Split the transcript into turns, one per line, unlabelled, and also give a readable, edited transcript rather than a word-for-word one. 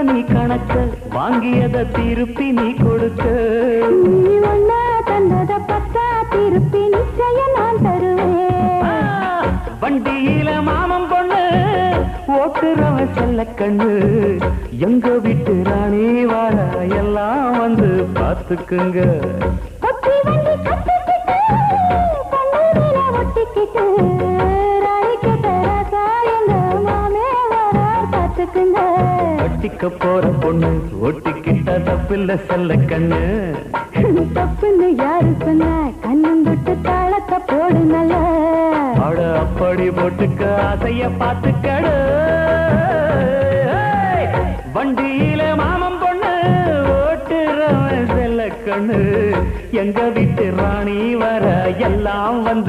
நீ கணக்க வாங்கியத திருப்பி நீ கொடுக்க
நீ ஒன்னா தந்தத பத்தா திருப்பி நிச்சயம் நான் தருவேன்
வண்டியில மாமன் பொண்ணு ஓட்டுறவன் செல்ல கண்ணு எங்க வீட்டு ராணி வார எல்லாம் வந்து பாத்துக்குங்க
கொத்தி வண்டி கட்டிக்கிட்டு கண்ணூரில ஒட்டிக்கிட்டு ராணிக்கு தராசா எங்க மாமே வரார் பாத்துக்குங்க
ஒட்டிக்க போற பொண்ணு ஒட்டிக்கிட்ட தப்பில்ல செல்ல கண்ணு
தப்புன்னு யாரு சொன்ன கண்ணந்தொட்டு தாளத்தை போடு நல்ல
அட அப்படி போட்டுக்க ஆசைய பாத்துக்கடு வண்டியில மாமன் பொண்ணு ஓட்டுறவன் செல்ல கண்ணு எங்க வீட்டு ராணி வர எல்லாம் வந்து